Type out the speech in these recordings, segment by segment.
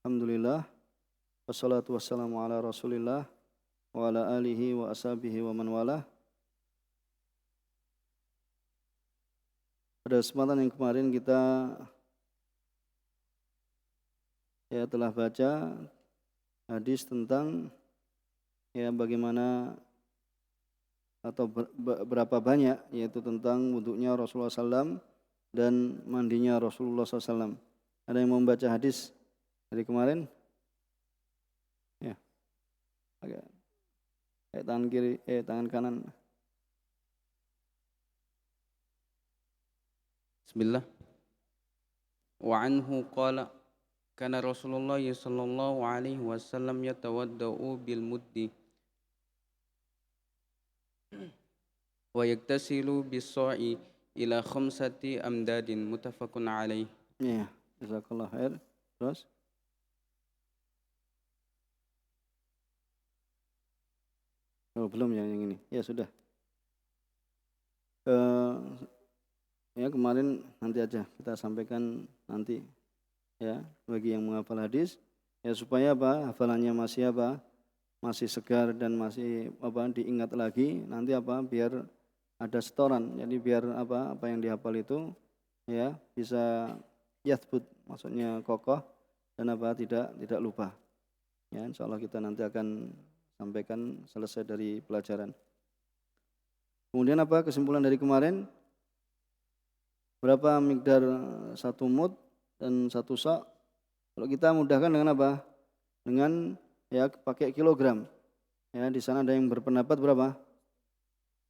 Alhamdulillah. Wassalatu wassalamu ala Rasulillah wa ala alihi wa ashabihi wa man walah. Pada kesempatan yang kemarin kita telah baca hadis tentang bagaimana atau berapa banyak, yaitu tentang wudunya Rasulullah SAW dan mandinya Rasulullah SAW. Ada yang mau membaca hadis dari kemarin? Ya, agak tangan kiri, tangan kanan. Bismillah. Wa anhu qala kana Rasulullah sallallahu alaihi wasallam yatawaddau bil muddi wa yaktasilu bis sa'i ila khamsati amdadin muttafaqun alaih. Ya, jazakallahu khair. Terus? Oh, belum yang ini. Ya sudah. Kemarin nanti aja kita sampaikan nanti ya, bagi yang menghafal hadis ya, supaya hafalannya masih segar dan masih diingat lagi nanti biar ada setoran. Jadi biar apa yang dihafal itu ya bisa yathbut, maksudnya kokoh dan tidak lupa. Ya, insyaallah kita nanti akan sampaikan selesai dari pelajaran. Kemudian kesimpulan dari kemarin? Berapa mikdar satu mud dan satu sa'? Kalau kita mudahkan dengan apa? Dengan pakai kilogram. Ya, di sana ada yang berpendapat berapa?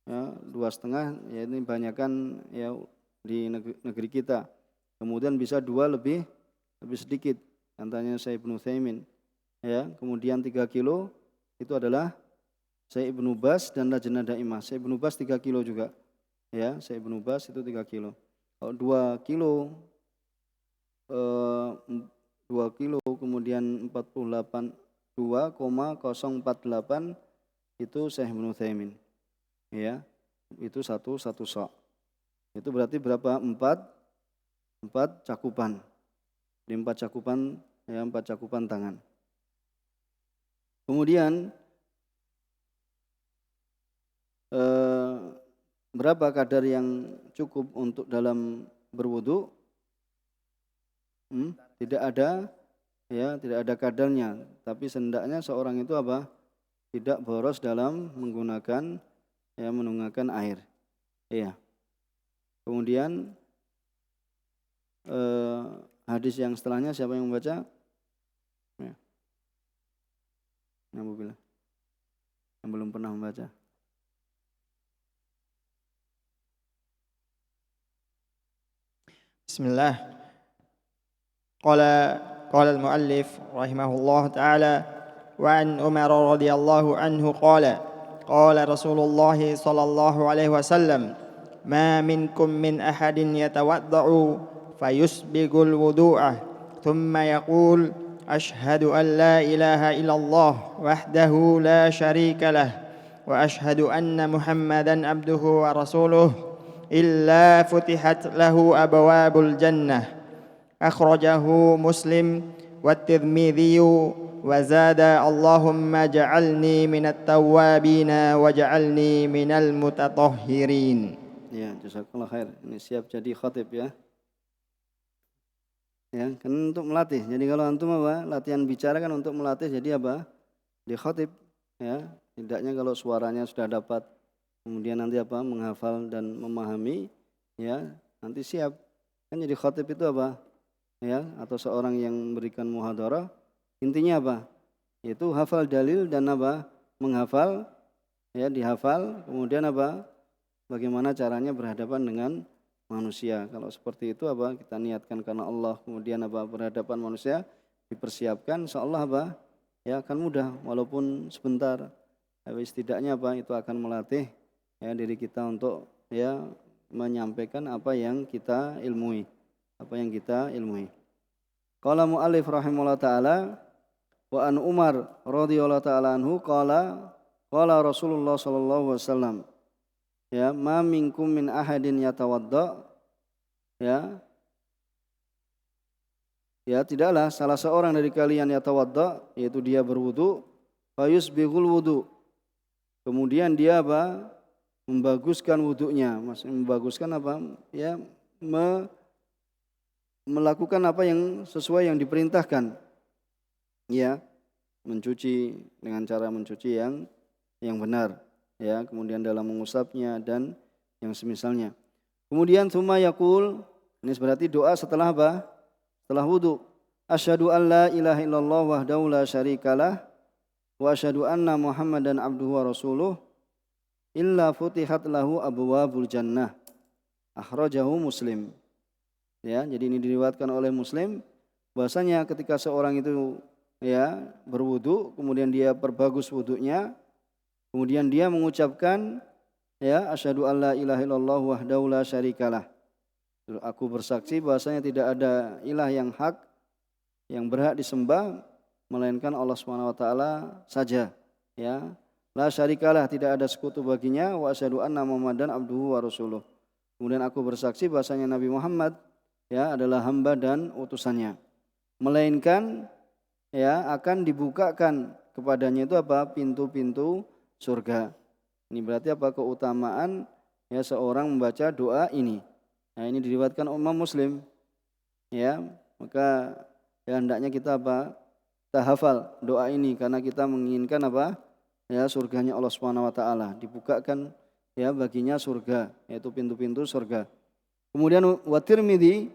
Ya, 2,5. Ya, ini banyakkan ya di negeri kita. Kemudian bisa 2 lebih sedikit. Contohnya Syekh Ibnu Utsaimin. Ya, kemudian 3 kilo itu adalah Syekh Ibnu Baz dan Lajnah Daimah. Syekh Ibnu Baz 3 kilo juga. Ya, Syekh Ibnu Baz itu 3 kilo. Kalau 2 kilo 2 kilo kemudian 2,048 itu Syekh Ibnu Utsaimin. Ya, itu satu sok. Itu berarti berapa? 4 cakupan. Di 4 cakupan ya, 4 cakupan tangan. Kemudian berapa kadar yang cukup untuk dalam berwudu? Tidak ada kadarnya, tapi hendaknya seorang itu tidak boros dalam menggunakan air. Iya. Kemudian hadis yang setelahnya siapa yang membaca? Ya. Alhamdulillah. Yang belum pernah membaca. Bismillah. Qala al-muallif rahimahullah ta'ala wa an Umar radhiyallahu anhu qala Rasulullah sallallahu alaihi wasallam ma minkum min ahadin yatawadda'u fayusbigul wudu'ah thumma yaqul ashhadu an la ilaha illallah wahdahu la syarika lah wa ashhadu anna Muhammadan abduhu wa rasuluh illa futihat lahu abwabul jannah. Akhrajahu Muslim wa Tirmidzi wa zada Allahumma ja'alni minat tawwabin wa ja'alni minal mutatahhirin. Ya, jazakallahu khair. Ini siap jadi khatib ya. Ya, kan untuk melatih. Jadi kalau antum latihan bicara kan untuk melatih jadi di khatib ya. Tidaknya kalau suaranya sudah dapat, kemudian nanti menghafal dan memahami ya, nanti siap. Kan jadi khatib itu ya, atau seorang yang memberikan muhadarah, intinya yaitu hafal dalil dan menghafal ya, dihafal, kemudian bagaimana caranya berhadapan dengan manusia. Kalau seperti itu kita niatkan karena Allah, kemudian berhadapan manusia, dipersiapkan, insyaallah ya akan mudah walaupun sebentar. Tapi setidaknya itu akan melatih ya diri kita untuk ya menyampaikan apa yang kita ilmui. Qala mu'allif rahimahullah ta'ala wa an Umar radhiyallahu ta'ala anhu qala Rasulullah sallallahu alaihi wasallam ya ma minkum min ahadin yatawadda ya ya tidaklah salah seorang dari kalian yatawadda, yaitu dia berwudu, fayusbighul wudu, kemudian dia apa? Membaguskan wudunya. Maksudnya membaguskan apa? Ya, melakukan apa yang sesuai yang diperintahkan. Ya, mencuci dengan cara mencuci yang benar, ya, kemudian dalam mengusapnya dan yang semisalnya. Kemudian tsumma yaqul, ini berarti doa setelah apa? Setelah wudu. Asyhadu an la ilaha illallah wahdahu la syarikalah wa asyhadu anna Muhammadan abduhu wa rasuluh illa futihat lahu abwabul jannah. Akhrajahu Muslim. Ya, jadi ini diriwayatkan oleh Muslim bahwasanya ketika seorang itu ya berwudu, kemudian dia perbagus wudunya, kemudian dia mengucapkan ya asyhadu alla ilaha illallah wahdahu la syarikalah. Aku bersaksi bahwasanya tidak ada ilah yang hak yang berhak disembah melainkan Allah Subhanahu wa taala saja, ya. La syarikalah, tidak ada sekutu baginya, wa asyhadu anna Muhammadan abduhu wa rasuluh. Kemudian aku bersaksi bahwasanya Nabi Muhammad ya adalah hamba dan utusannya. Melainkan ya akan dibukakan kepadanya itu apa? Pintu-pintu surga. Ini berarti apa? Keutamaan ya seorang membaca doa ini. Nah, ini diriwayatkan Imam Muslim. Ya, maka ya hendaknya kita apa? Kita hafal doa ini karena kita menginginkan apa? Ya surganya Allah Subhanahu wa taala, dibukakan ya baginya surga, yaitu pintu-pintu surga. Kemudian wa Tirmidzi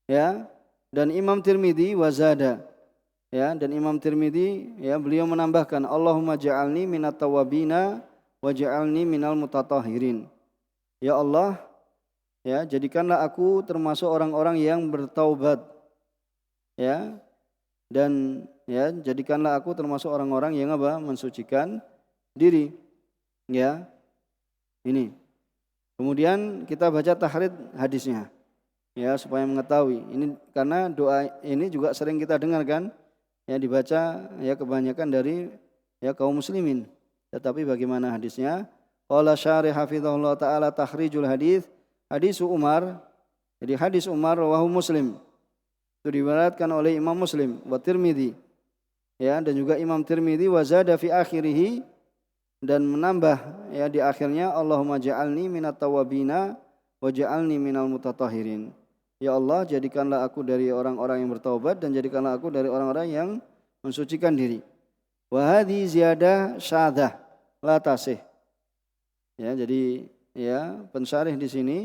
ya, dan Imam Tirmidzi wazada ya, dan Imam Tirmidzi ya beliau menambahkan Allahumma ja'alni minat tawabina wa ja'alni minal mutatahhirin. Ya Allah, ya jadikanlah aku termasuk orang-orang yang bertaubat. Ya. Dan ya jadikanlah aku termasuk orang-orang yang apa? Mensucikan diri. Ya. Ini. Kemudian kita baca tahrid hadisnya. Ya, supaya mengetahui. Ini karena doa ini juga sering kita dengarkan ya dibaca ya kebanyakan dari ya kaum muslimin. Tetapi bagaimana hadisnya? Qala syarih hafizahullah taala takhrijul hadis, hadis Umar. Jadi hadis Umar rawahu Muslim. Itu diriwayatkan oleh Imam Muslim wa Tirmidzi. Ya, dan juga Imam Tirmidzi wa zada fi akhirih, dan menambah ya di akhirnya Allahumma ja'alni minat tawabina wa ja'alni minal mutatahhirin. Ya Allah, jadikanlah aku dari orang-orang yang bertaubat dan jadikanlah aku dari orang-orang yang mensucikan diri. Wa hadhi ziyadah syadzah la tasih. Ya, jadi ya pensyarih di sini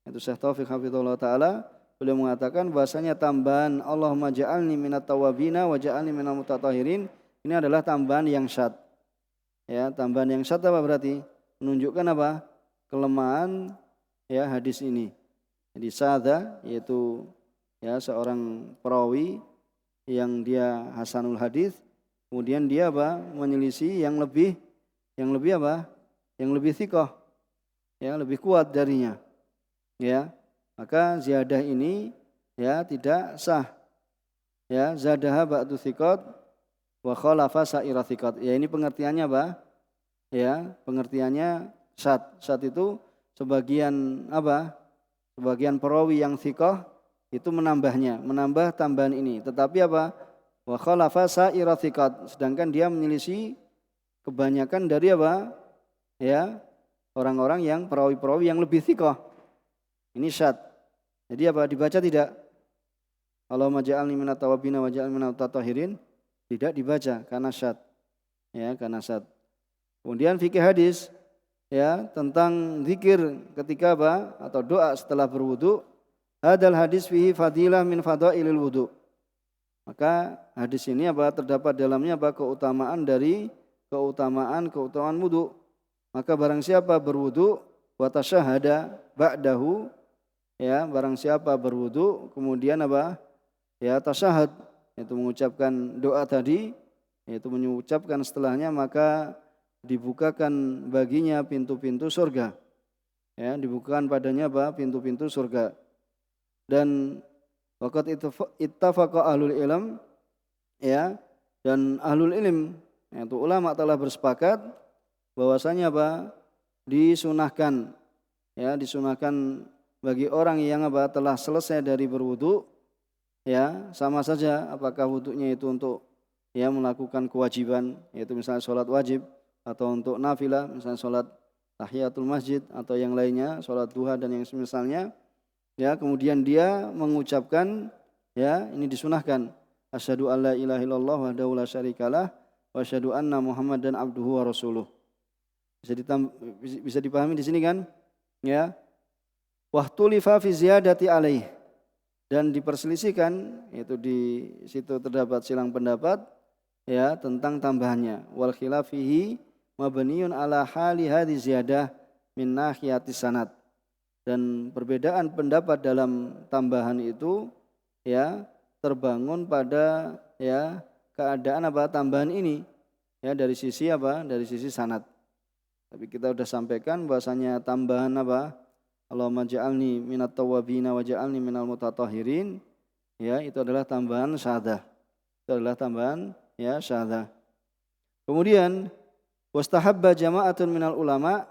itu Syekh Taufik hafizahullah taala, beliau mengatakan bahasanya tambahan Allahumma ja'alni minat tawabina wa ja'alni minal mutatahhirin ini adalah tambahan yang syadz. Ya, tambahan yang syadz apa berarti? Menunjukkan apa? Kelemahan ya hadis ini. Jadi syadza yaitu ya seorang perawi yang dia hasanul hadis, kemudian dia apa? Menyelisih yang lebih apa? Yang lebih thiqah. Ya, lebih kuat darinya. Ya. Maka ziyadah ini ya tidak sah. Ya, zadaha ba'du thiqat wa khalafa sa'ira thiqat. Ya, ini pengertiannya apa? Ya, pengertiannya syadz. Syadz itu sebagian apa? Sebagian perawi yang thiqah itu menambah tambahan ini. Tetapi apa? Wa khalafa sa'ira thiqat. Sedangkan dia menyelisih kebanyakan dari apa? Ya, orang-orang yang perawi-perawi yang lebih thiqah. Ini syadz. Jadi apa? Dibaca tidak? Allahumma ja'alni minat tawabina wa ja'alni minal mutatahhirin. Tidak dibaca karena syadz. Ya, karena syadz. Kemudian fikih hadis ya tentang zikir ketika apa? Atau doa setelah berwudu. Hadal hadis fihi fadilah min fadailil wudu. Maka hadis ini apa? Terdapat dalamnya apa? Keutamaan dari keutamaan wudu. Maka barang siapa berwudu wa tasyahada ba'dahu, ya barang siapa berwudu kemudian apa? Ya tasyahud, yaitu mengucapkan doa tadi, yaitu mengucapkan setelahnya, maka dibukakan baginya pintu-pintu surga. Ya, dibukakan padanya apa? Pintu-pintu surga. Dan waqad ittafaqa ahlul ilm, ya, dan ahlul ilm yaitu ulama telah bersepakat bahwasanya apa? Disunahkan bagi orang yang apa? Telah selesai dari berwudu ya sama saja apakah wudhunya itu untuk ya melakukan kewajiban, yaitu misalnya sholat wajib, atau untuk nafilah, misalnya sholat tahiyatul masjid atau yang lainnya, sholat duha dan yang semisalnya, ya kemudian dia mengucapkan, ya ini disunahkan, asyhadu alla ilaha illallah wahdahu la syarikalah wa asyhadu anna muhammadan abduhu wa rasuluh. Bisa dipahami di sini kan? Ya. Wahtulifa fi ziyadati alaih, dan diperselisihkan, yaitu di situ terdapat silang pendapat ya tentang tambahannya. Wal khilafihi mabniun ala hali hadhi ziyadah min nahiyati sanad. Dan perbedaan pendapat dalam tambahan itu ya terbangun pada ya keadaan apa tambahan ini ya dari sisi apa? Dari sisi sanad. Tapi kita sudah sampaikan bahasanya tambahan apa? Allahumma ja'alni minat tawwabina wa ja'alni minal mutatahhirin, ya itu adalah tambahan syahadah. Itu adalah tambahan ya syahadah. Kemudian wastahabba jama'atun minal ulama,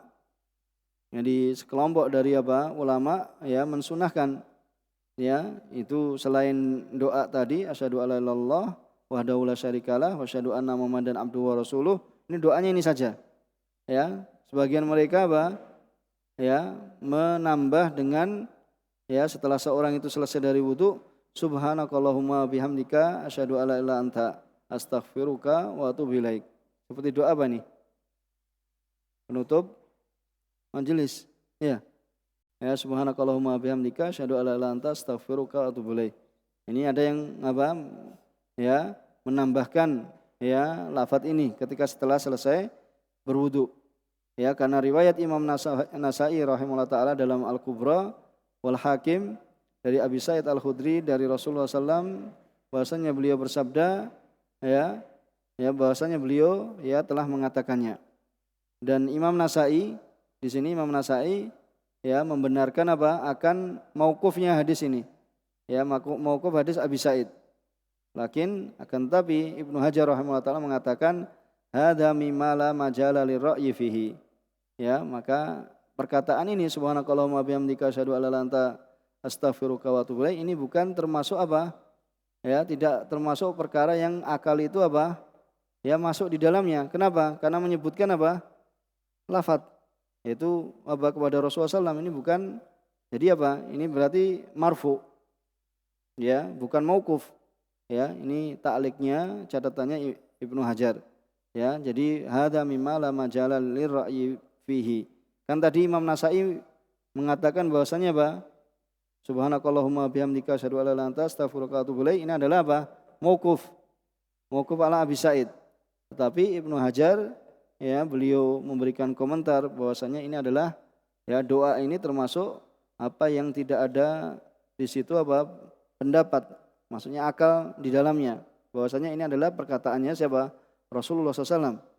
jadi sekelompok dari apa? Ulama ya mensunahkan ya itu selain doa tadi asyhadu alla ilaha illallah wahdahu la syarikalah wa asyhadu anna muhammadan abduhu wa rasuluh, ini doanya ini saja. Ya, sebagian mereka apa? Ya, menambah dengan ya setelah seorang itu selesai dari wudu, subhanakallahumma bihamdika asyhadu alla ilaha illa anta astaghfiruka wa atubu ilaik. Seperti doa apa nih? Penutup majelis. Ya. Ya, subhanakallahumma bihamdika asyhadu alla ilaha illa anta astaghfiruka wa atubu ilaik. Ini ada yang apa? Ya, menambahkan ya lafaz ini ketika setelah selesai berwudu. Ya, karena riwayat Imam Nasa'i rahimahullah taala dalam Al-Kubra wal Hakim dari Abi Sa'id Al-Khudri dari Rasulullah SAW bahwasanya beliau bersabda ya bahwasanya beliau ya telah mengatakannya. Dan Imam Nasa'i di sini Imam Nasa'i ya membenarkan apa? Akan mauqufnya hadis ini. Ya, mauquf hadis Abi Sa'id. Lakin akan tapi Ibnu Hajar rahimahullah taala mengatakan hadza mimma la majala lirra'yi fihi. Ya, maka perkataan ini subhanakallahumma bihamdika asyhadu alla ilaha illa anta astaghfiruka wa atubu ilaik ini bukan termasuk apa? Ya, tidak termasuk perkara yang akal itu apa? Ya, masuk di dalamnya. Kenapa? Karena menyebutkan apa? Lafaz. Yaitu apa kepada Rasulullah SAW ini bukan jadi apa? Ini berarti marfu. Ya, bukan mauquf. Ya, ini ta'liqnya catatannya Ibnu Hajar. Ya, jadi hadza mimma la majala lirra'yi fihi. Kan tadi Imam Nasa'i mengatakan bahwasanya apa? Subhanakallahumma bihamdika asyhadu alla ilaha illa anta astaghfiruka wa atubu ilaik ini adalah apa? Mauquf. Mauquf ala Abi Sa'id. Tetapi Ibnu Hajar ya beliau memberikan komentar bahwasanya ini adalah ya doa ini termasuk apa yang tidak ada di situ apa? Pendapat. Maksudnya akal di dalamnya. Bahwasanya ini adalah perkataannya siapa? Rasulullah SAW.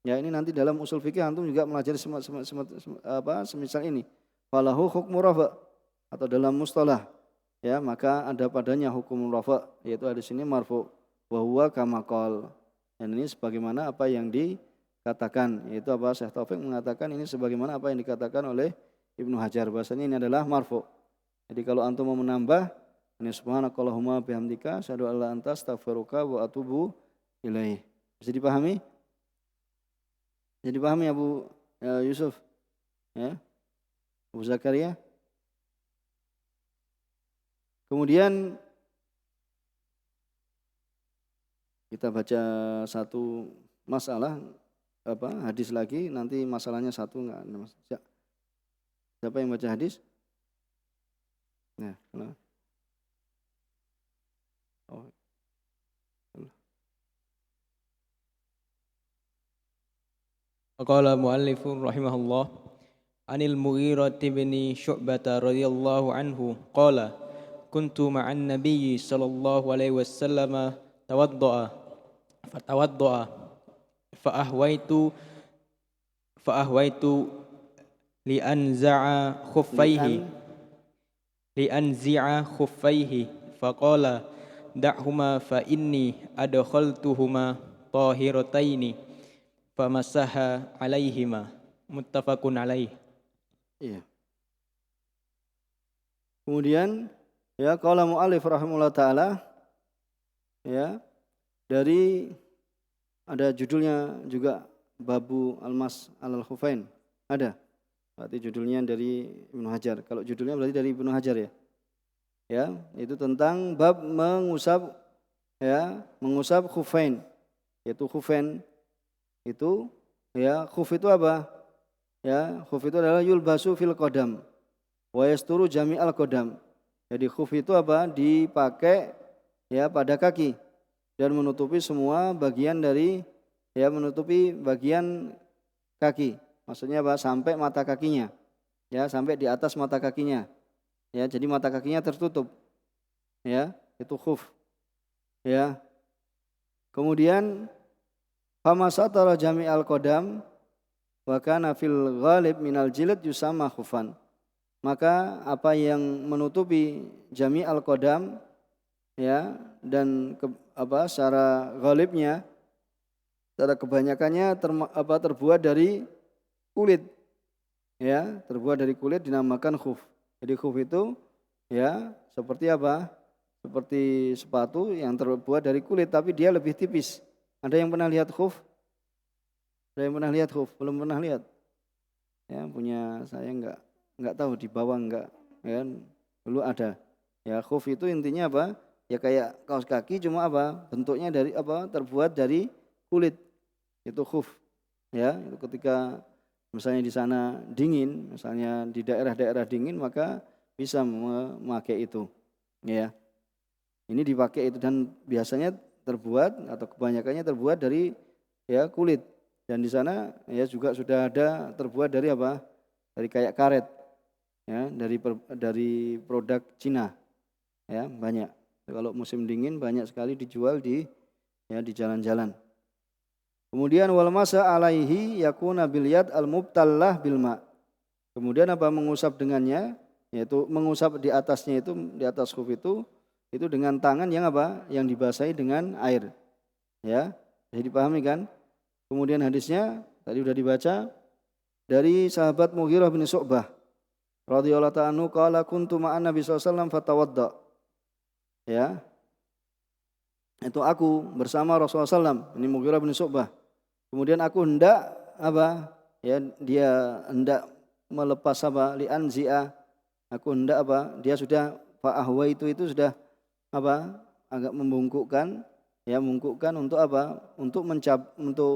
Ya, ini nanti dalam usul fikih antum juga melajari semisal ini. Falahu hukmu rafa atau dalam mustalah. Ya, maka ada padanya hukum rafa yaitu ada di sini marfu wa huwa kama qol. Dan ini sebagaimana apa yang dikatakan yaitu apa Syekh Taufik mengatakan ini sebagaimana apa yang dikatakan oleh Ibnu Hajar bahwasanya ini adalah marfu. Jadi kalau antum mau menambah ini subhanakallahumma bihamdika asyhadu alla anta astaghfiruka wa atubu ilaih. Bisa dipahami? Bisa dipahami Abu Yusuf? Ya? Abu Zakaria? Kemudian kita baca satu masalah hadis lagi, nanti masalahnya satu enggak. Siapa yang baca hadis? Nah, oh. Qala mu'allifur rahimahullah anil Mughirah bin Syu'bah radhiyallahu anhu qala kuntu ma'an nabiyyi sallallahu alaihi wasallam tawadda'a fa ahwaitu li anzi'a khuffaihi fa qala da'huma fa inni adkhaltuhuma tahirataini famasaha alaihima muttafaqun alaih. Iya. Kemudian ya qala mu'allif rahimahullah taala ya dari ada judulnya juga Babu Almas alal Khufain. Ada. Berarti judulnya dari Ibnu Hajar. Kalau judulnya berarti dari Ibnu Hajar ya. Ya, itu tentang bab mengusap khufain. Yaitu khufain itu ya, khuf itu apa? Ya, khuf itu adalah yulbasu fil qadam wa yasturu jami'al qadam. Jadi khuf itu apa? Dipakai ya pada kaki dan menutupi semua bagian dari menutupi bagian kaki. Maksudnya apa? Sampai mata kakinya. Ya, sampai di atas mata kakinya. Ya, jadi mata kakinya tertutup. Ya, itu khuf. Ya. Kemudian fama satara jami'al qadam wa kana fil ghalib minal jilid yusamma khufan. Maka apa yang menutupi jami'al qadam ya dan secara ghalibnya, secara kebanyakannya terbuat dari kulit. Ya, terbuat dari kulit dinamakan khuf. Jadi khuf itu ya seperti apa? Seperti sepatu yang terbuat dari kulit tapi dia lebih tipis. Ada yang pernah lihat khuf? Ada yang pernah lihat khuf? Belum pernah lihat. Ya, punya saya enggak tahu di bawah enggak ya. Dulu ada. Ya, khuf itu intinya apa? Ya kayak kaos kaki cuma apa? Bentuknya dari apa? Terbuat dari kulit. Itu khuf. Ya, itu ketika misalnya di sana dingin, misalnya di daerah-daerah dingin maka bisa memakai itu. Ya. Ini dipakai itu dan biasanya terbuat atau kebanyakannya terbuat dari ya kulit. Dan di sana ya juga sudah ada terbuat dari apa? Dari kayak karet. Ya, dari produk Cina. Ya, banyak. Kalau musim dingin banyak sekali dijual di jalan-jalan. Kemudian wal masa alaihi yakuna bil yad al mubtallah bil ma. Kemudian apa? Mengusap dengannya, yaitu mengusap di atasnya itu, di atas khuf itu dengan tangan yang apa? Yang dibasahi dengan air. Ya, jadi dipahami kan? Kemudian hadisnya tadi sudah dibaca dari sahabat Mughirah bin Syu'bah radhiyallahu ta'ala anhu qala kuntu ma'an Nabi sallallahu alaihi wasallam fatawadda. Ya. Itu aku bersama Rasulullah SAW, ini Mughirah bin Syu'bah. Kemudian aku hendak apa? Ya, dia hendak melepas apa? Li'anzi'a. Aku hendak apa? Dia sudah fa'ahwa itu sudah apa? Agak membungkukkan, ya membungkukkan untuk apa? Untuk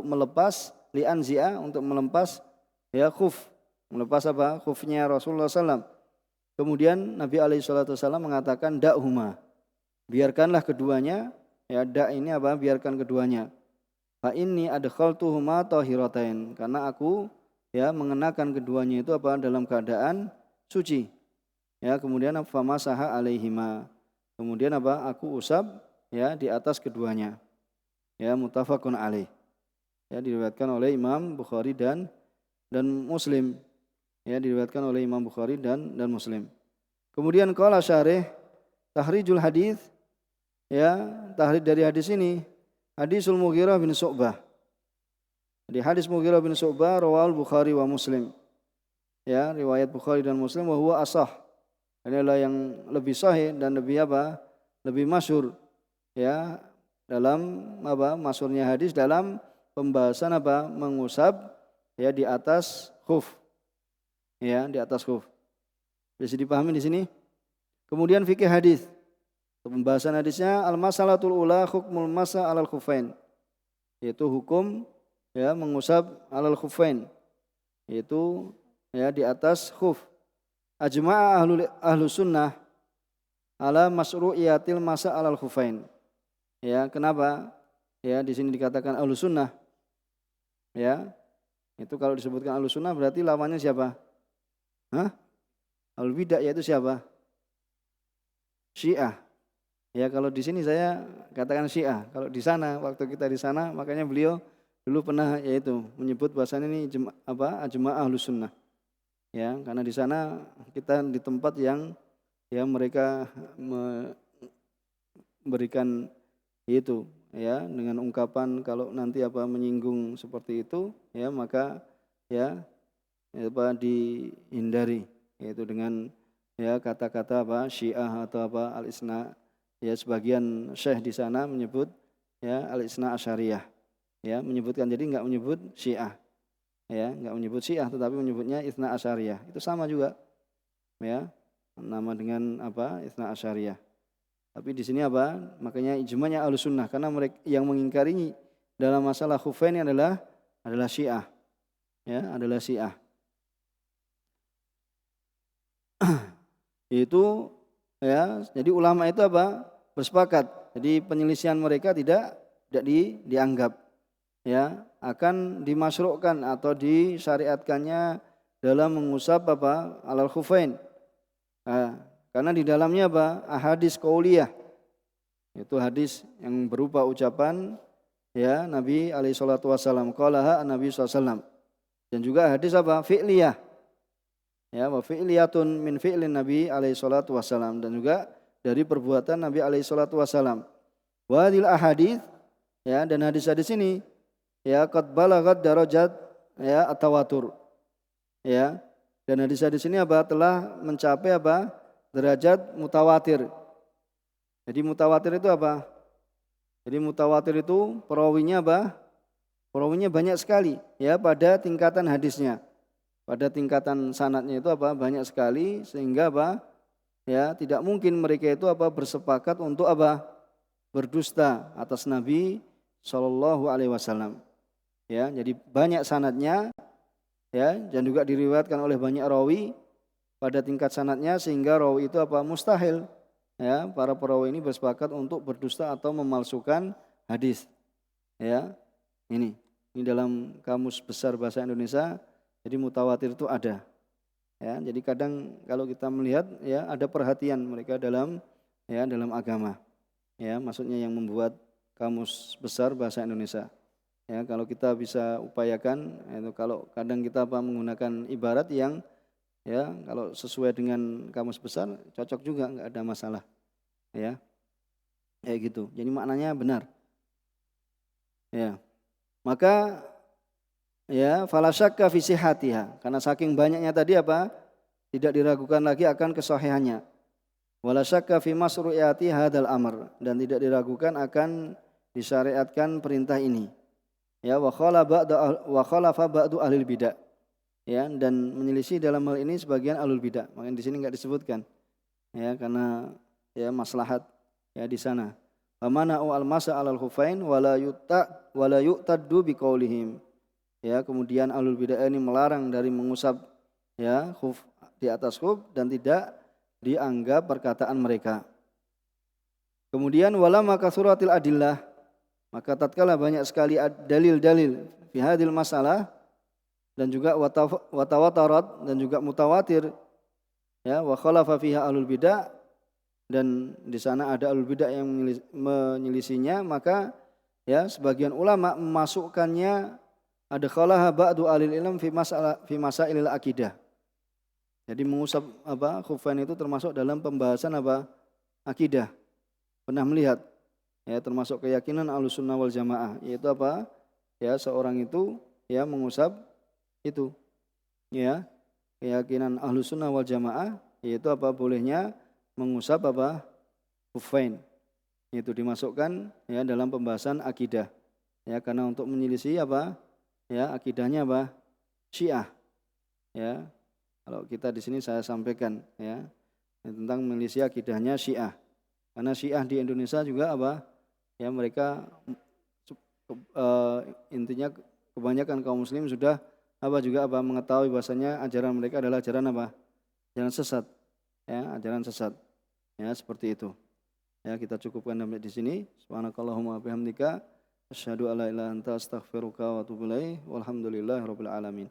melepas li'anzi'a, untuk melepas ya khuf. Melepas apa? Khufnya Rasulullah SAW. Kemudian Nabi alaihi salatu wasallam mengatakan da'huma. Biarkanlah keduanya. Ya, ini apa? Biarkan keduanya. Fa inni adkhaltuhuma tahiratain. Karena aku ya mengenakan keduanya itu apa? Dalam keadaan suci. Ya, kemudian famasaha alaihima. Kemudian apa? Aku usap ya di atas keduanya. Ya, muttafaqun alaih. Ya, diriwayatkan oleh Imam Bukhari dan Muslim. Ya, diriwayatkan oleh Imam Bukhari dan Muslim. Kemudian qala syarih tahrijul hadis. Ya, tahrid dari hadis ini hadisul Mughirah bin Syu'bah. Jadi hadis Mughirah bin Syu'bah rawahul Bukhari wa Muslim. Ya, riwayat Bukhari dan Muslim wa huwa ashah. Ini adalah yang lebih sahih dan lebih apa? Lebih masyhur. Ya, dalam apa? Masyhurnya hadis dalam pembahasan apa? Mengusap ya di atas khuf. Ya, di atas khuf. Bisa dipahami di sini? Kemudian fikih hadis. Pembahasan hadisnya al-masalatul ula hukmul masa alal khufain, yaitu hukum ya mengusap alal khufain, yaitu ya di atas khuf. Ajma'a ahlu sunnah ala masru'iyatil masa alal khufain. Ya, kenapa? Ya, di sini dikatakan ahlu sunnah. Ya, itu kalau disebutkan ahlu sunnah berarti lawannya siapa? Ahlu bidah, yaitu siapa? Syiah. Ya, kalau di sini saya katakan Syiah. Kalau di sana, waktu kita di sana, makanya beliau dulu pernah yaitu menyebut bahasanya ini ajma' ahlus sunnah. Ya, karena di sana kita di tempat yang ya mereka memberikan itu ya dengan ungkapan kalau nanti apa menyinggung seperti itu ya maka ya apa dihindari, yaitu dengan ya kata-kata apa Syiah atau apa al-isna ya sebagian syekh di sana menyebut ya al-Itsna Asyariyah, ya menyebutkan, jadi enggak menyebut Syiah, ya enggak menyebut Syiah tetapi menyebutnya Itsna Asyariyah. Itu sama juga, ya nama dengan apa, Itsna Asyariyah. Tapi di sini apa? Makanya ijma'nya Ahlussunnah, karena mereka yang mengingkari dalam masalah khufain adalah Syiah, ya adalah Syiah. Itu ya, jadi ulama itu apa? Bersepakat. Jadi penyelisihan mereka tidak dianggap, ya akan dimasyrukkan atau disyariatkannya dalam mengusap apa? Alal khufain. Nah, karena di dalamnya apa? Ahadits qauliyah. Itu hadis yang berupa ucapan ya Nabi alaihi salatu wasallam, qalaha Nabi sallallahu alaihi wasallam. Dan juga hadis apa? Fi'liyah. Ya, wa fi'liyatun min fi'lin Nabi alaihi salatu wasallam, dan juga dari perbuatan Nabi alaihi salatu wasallam. Wa hadil ahadits, ya, dan hadis-hadis ini ya qad balagat darajat ya at-tawatur. Ya. Dan hadis-hadis ini apa? Telah mencapai apa? Derajat mutawatir. Jadi mutawatir itu apa? Jadi mutawatir itu perawinya apa? Perawinya banyak sekali ya pada tingkatan hadisnya. Pada tingkatan sanadnya itu apa? Banyak sekali, sehingga apa? Ya, tidak mungkin mereka itu apa? Bersepakat untuk apa? Berdusta atas Nabi sallallahu alaihi wasallam. Ya, jadi banyak sanadnya, ya, dan juga diriwayatkan oleh banyak rawi pada tingkat sanadnya, sehingga rawi itu apa? Mustahil, ya, para perawi ini bersepakat untuk berdusta atau memalsukan hadis. Ya, ini dalam Kamus Besar Bahasa Indonesia. Jadi mutawatir itu ada. Ya, jadi kadang kalau kita melihat ya ada perhatian mereka dalam agama. Ya, maksudnya yang membuat Kamus Besar Bahasa Indonesia. Ya, kalau kita bisa upayakan itu, kalau kadang kita menggunakan ibarat yang ya kalau sesuai dengan Kamus Besar cocok juga, enggak ada masalah. Ya. Kayak gitu. Jadi maknanya benar. Ya. Maka ya, fala syakka fi sihhatiha, karena saking banyaknya tadi apa? Tidak diragukan lagi akan kesahihannya. Wala syakka fi masru'iyati hadzal amr, dan tidak diragukan akan disyariatkan perintah ini. Ya, wa khalafa ba'du ahlil bidah. Ya, dan menyelisih dalam hal ini sebagian ahlul bidah. Makanya di sini enggak disebutkan. Ya, karena ya maslahat ya di sana. Famana'u al-masa 'alal khufain wala yu'taddu biqaulihim. Ya, kemudian ahlul bidah ini melarang dari mengusap ya khuf di atas khuf dan tidak dianggap perkataan mereka. Kemudian wala maka suratil adillah, maka tatkala banyak sekali dalil-dalil fi hadil masalah, dan juga watawatarat, dan juga mutawatir, ya wa khalafa fiha ahlul bidah, dan di sana ada ahlul bidah yang menyelisihinya, maka ya sebagian ulama memasukkannya ada khalaha ba'du alil ilm fi masailil akidah. Jadi mengusap apa? Khufain itu termasuk dalam pembahasan apa? Akidah. Pernah melihat ya, termasuk keyakinan Ahlussunnah wal Jamaah, yaitu apa? Ya, seorang itu ya mengusap itu. Ya, keyakinan Ahlussunnah wal Jamaah yaitu apa? Bolehnya mengusap apa? Khufain. Itu dimasukkan ya dalam pembahasan akidah. Ya, karena untuk menyelisih apa? Ya, akidahnya apa? Syiah. Ya. Kalau kita di sini saya sampaikan ya tentang menyelisih akidahnya Syiah. Karena Syiah di Indonesia juga apa? Ya, mereka intinya kebanyakan kaum muslim sudah mengetahui bahasanya ajaran mereka adalah ajaran apa? Ajaran sesat. Ya, ajaran sesat. Ya, seperti itu. Ya, kita cukupkan sampai di sini. Subhanakallahumma wa bihamdika asyhadu alla ilaha illa anta astaghfiruka wa atubu ilaik. Walhamdulillahirabbil alamin.